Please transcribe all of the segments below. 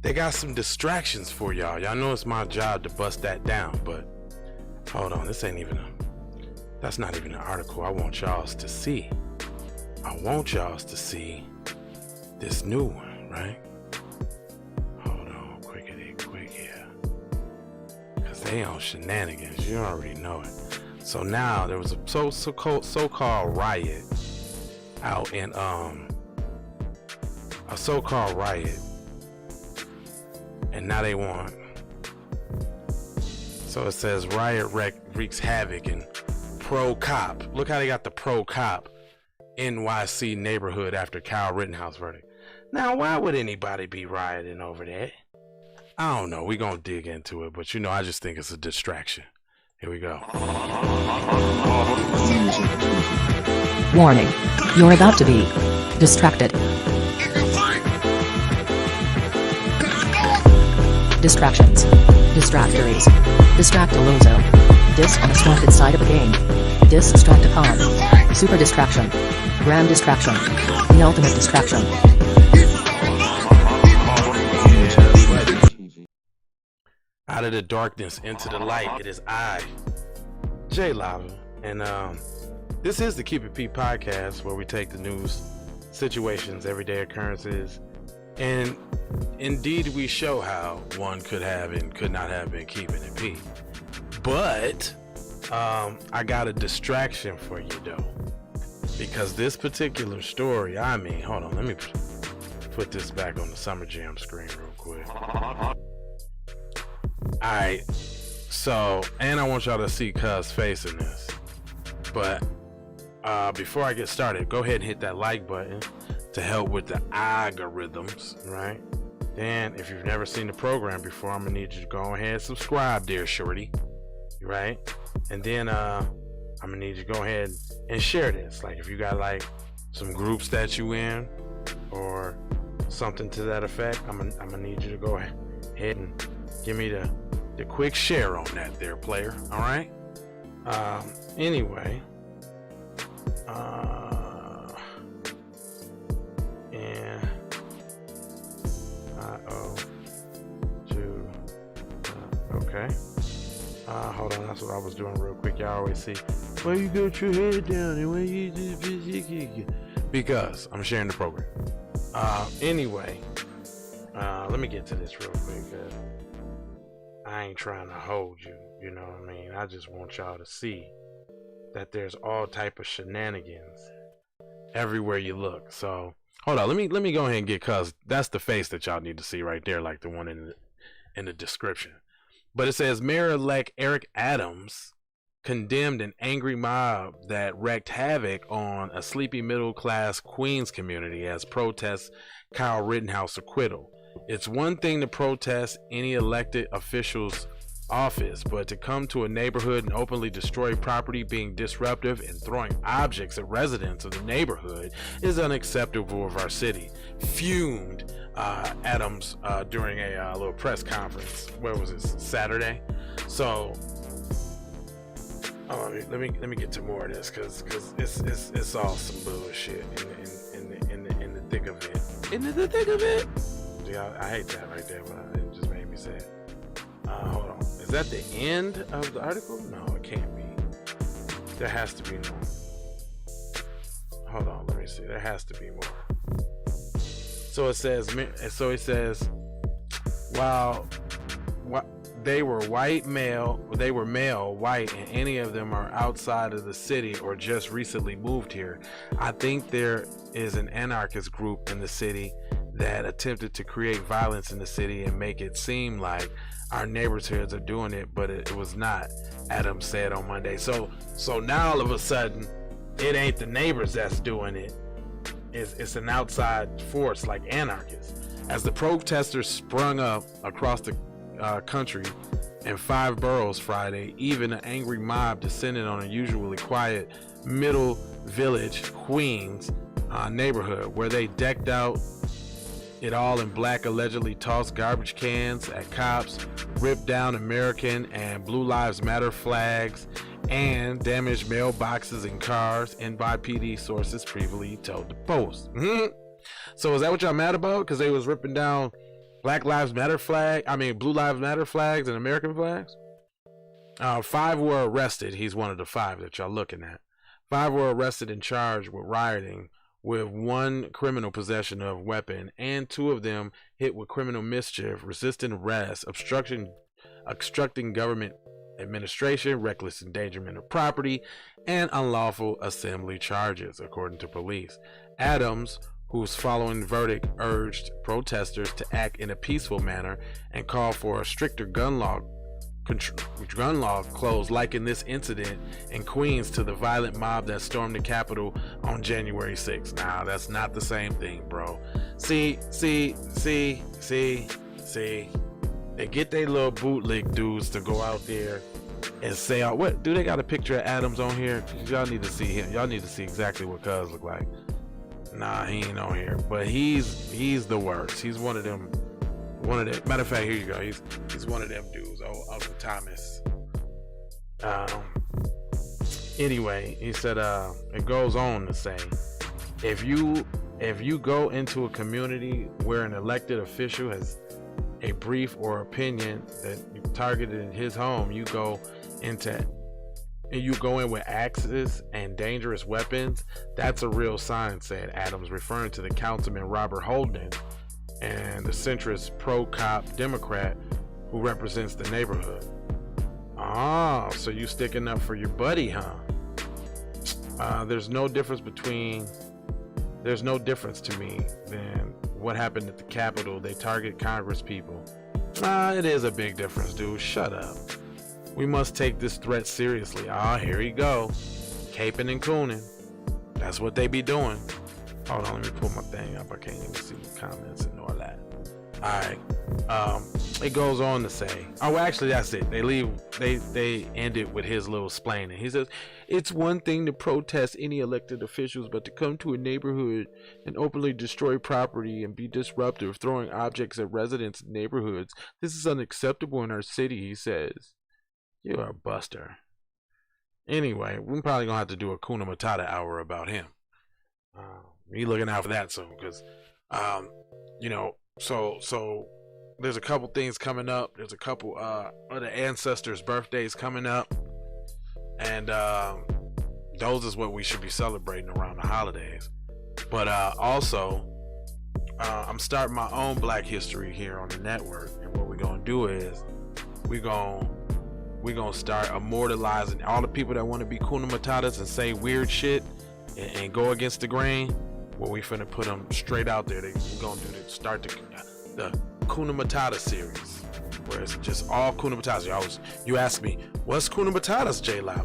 they got some distractions for y'all. Y'all know it's my job to bust that down, but hold on, that's not even an article I want y'all to see. I want y'all to see this new one, right? Hold on, quick here. Cause they on shenanigans, you already know it. So now there was a so-called riot out in a so-called riot, and now they want. So it says riot wreaks havoc and pro cop. Look how they got the pro cop NYC neighborhood after Kyle Rittenhouse verdict. Now, why would anybody be rioting over that? I don't know. We're going to dig into it, but I just think it's a distraction. Here we go. Warning. You're about to be distracted. Distractions. Distractories. Distractolozo. Dis on a stunted side of a game. Distracticon. Super distraction. Grand distraction. The ultimate distraction. Out of the darkness into the light, it is I, J Lava, and this is the Keep It P podcast, where we take the news, situations, everyday occurrences, and indeed we show how one could have and could not have been keeping it P. But I got a distraction for you though, because this particular story, hold on, let me put this back on the Summer Jam screen real quick. Alright, so, and I want y'all to see Cuz face in this, but before I get started, go ahead and hit that like button to help with the algorithms, right? Then, if you've never seen the program before, I'm gonna need you to go ahead and subscribe there, shorty, right? And then I'm gonna need you to go ahead and share this. Like, if you got like some groups that you in or something to that effect, I'm gonna need you to go ahead and give me the quick share on that there, player. All right. Anyway, and okay. Hold on, that's what I was doing real quick. Y'all always see, why you got your head down and why you do, because I'm sharing the program. Anyway, let me get to this real quick. I ain't trying to hold you, you know what I mean? I just want y'all to see that there's all type of shenanigans everywhere you look. So hold on, let me go ahead and get, cuz that's the face that y'all need to see right there, like the one in the description. But it says Mayor-elect Eric Adams condemned an angry mob that wreaked havoc on a sleepy middle-class Queens community as protests Kyle Rittenhouse acquittal. It's one thing to protest any elected official's office, but to come to a neighborhood and openly destroy property, being disruptive and throwing objects at residents of the neighborhood is unacceptable of our city. Fumed Adams during a little press conference. Where was it? Saturday. So let me get to more of this, because it's all some bullshit in the thick of it. In the thick of it. Yeah, I hate that right there, but it just made me sad. Hold on. Is that the end of the article? No, it can't be. There has to be more. Hold on, let me see. There has to be more. So it says, while they were male, white, and any of them are outside of the city or just recently moved here, I think there is an anarchist group in the city that attempted to create violence in the city and make it seem like our neighborhoods are doing it, but it was not, Adams said on Monday. So now all of a sudden, it ain't the neighbors that's doing it. It's an outside force like anarchists. As the protesters sprung up across the country in 5 boroughs Friday, even an angry mob descended on a usually quiet Middle Village, Queens neighborhood, where they decked out it all in black, allegedly tossed garbage cans at cops, ripped down American and Blue Lives Matter flags, and damaged mailboxes and cars, NYPD sources previously told the Post. So is that what y'all mad about? Because they was ripping down Blue Lives Matter flags and American flags? 5 were arrested. He's one of the 5 that y'all looking at. 5 were arrested and charged with rioting, with 1 criminal possession of weapon, and 2 of them hit with criminal mischief, resisting arrest, obstructing government administration, reckless endangerment of property, and unlawful assembly charges, according to police. Adams, whose following verdict urged protesters to act in a peaceful manner and called for a stricter gun law closed, likened this incident in Queens to the violent mob that stormed the Capitol on January 6th. Nah, that's not the same thing, bro. See. They get their little bootleg dudes to go out there and say, what? Do they got a picture of Adams on here? Y'all need to see him. Y'all need to see exactly what Cuz look like. Nah, he ain't on here. But he's the worst. He's one of them. Matter of fact, here you go. He's one of them dudes. Oh, Uncle Thomas. Anyway, he said, it goes on to say, if you go into a community where an elected official has a brief or opinion that you targeted in his home, you go in with axes and dangerous weapons, that's a real sign, said Adams, referring to the councilman Robert Holden and the centrist pro-cop Democrat who represents the neighborhood. Oh, so you sticking up for your buddy, huh? There's no difference to me than what happened at the Capitol. They target Congress people. It is a big difference, dude. Shut up. We must take this threat seriously. Here you go. Caping and cooning. That's what they be doing. Hold on, let me pull my thing up. I can't even see the comments and all that. Alright. It goes on to say, actually that's it. They end it with his little explaining. He says, it's one thing to protest any elected officials, but to come to a neighborhood and openly destroy property and be disruptive, throwing objects at residents in neighborhoods, this is unacceptable in our city, he says. You're a buster. Anyway, we're probably gonna have to do a Kuna Matata hour about him. Be looking out for that soon, because so there's a couple things coming up. There's a couple other ancestors' birthdays coming up, and those is what we should be celebrating around the holidays. But also, I'm starting my own Black History here on the network, and what we're gonna do is we're gonna start immortalizing all the people that want to be Kuna Matatas and say weird shit and go against the grain. Well, we finna put them straight out there. We're gonna start the Kuna Matata series, where it's just all Kuna Matatas. You ask me, what's Kuna Matatas, J Lava?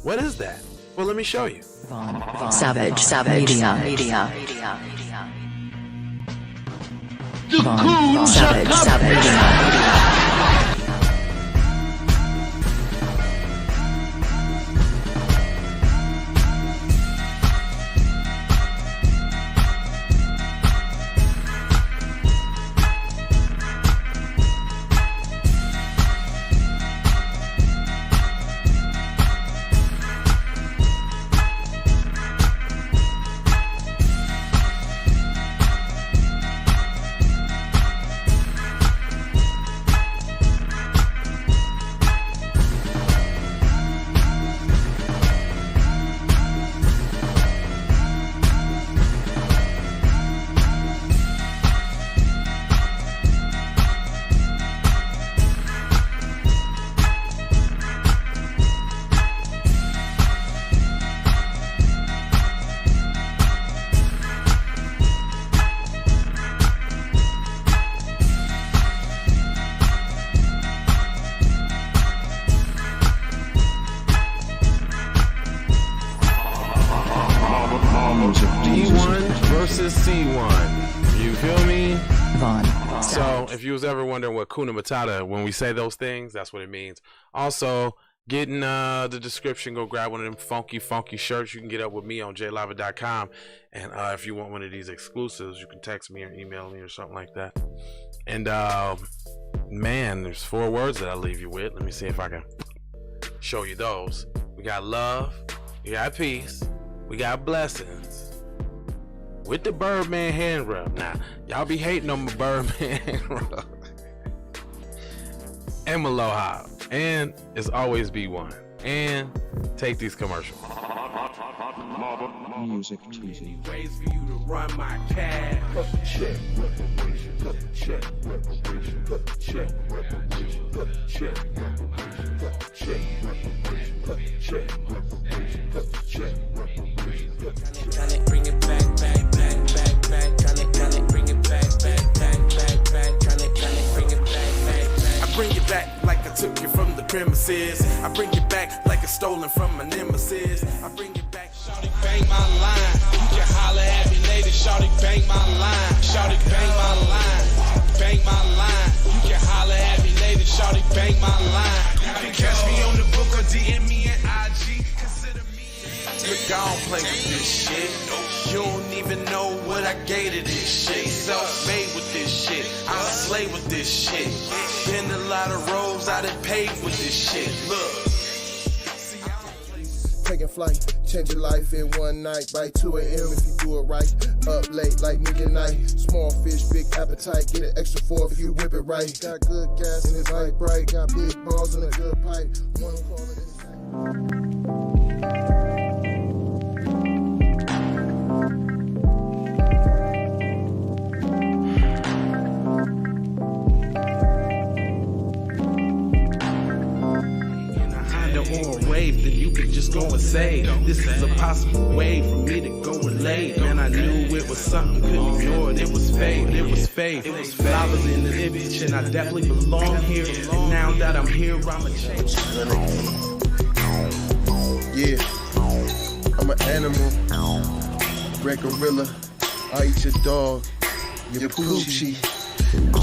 What is that? Well, let me show you. Savage Media. Savage Media. If you was ever wondering what Kuna Matata, when we say those things, that's what it means. Also, get in the description, go grab one of them funky shirts. You can get up with me on jlava.com. And if you want one of these exclusives, you can text me or email me or something like that. And man, there's 4 words that I'll leave you with. Let me see if I can show you those. We got love, we got peace, we got blessings, with the Birdman hand rub. Now, y'all be hating on my Birdman hand rub. And my low hop. And it's always B1. And take these commercials. Music cheesy. Ways for you to run my cash. Check reparation. Check reparation. Check reparation. Check reparation. Check reparation. Check reparation. Check reparation. Tryna bring it back, back, back, back, back. Tryna bring it back, back, back, back, back. Tryna bring it back, back, back. I bring it back like I took you from the premises. I bring it back like it's stolen from my nemesis. I bring it back. Shawty bang my line. You can holler at me later. Shawty bang my line. Shawty bang my line. Bang my line. You can holler at me later. Shawty bang my line. You can catch me on the book or DM me at IG. Consider me. Look, I don't play with this shit. You don't even know what I gave to this shit. Self-made with this shit. I slay with this shit. Been a lot of roads I done paved with this shit. Look. Taking flight, change your life in one night. By 2 a.m. if you do it right. Up late like midnight. Small fish, big appetite. Get an extra 4 if you whip it right. Got good gas and it's light bright. Got big balls and a good pipe. One call it inside. Or a wave, then you could just go and say, this is a possible way for me to go and lay. Man, I knew it was something, couldn't ignore it. It was fate, it was faith. I was in the image and I definitely belong here. And now that I'm here, I'ma change. Yeah, I'm an animal, red gorilla. I eat your dog, your poochie.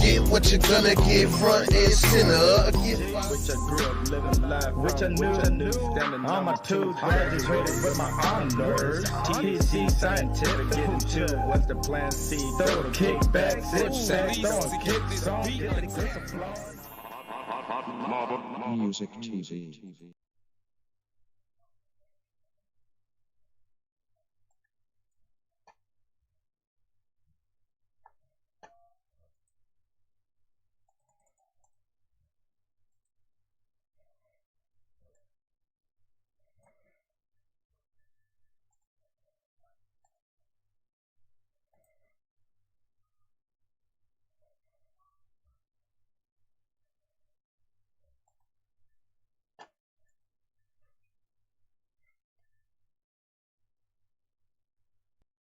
Get what you're gonna get, front and center. Get which I grew up living life, which I knew, standing on my toes, graduated with my honors. TC scientific, getting to what's the plan C? Throw a kickback, zip sack, throwing kicks on, get the applause. Music cheesy.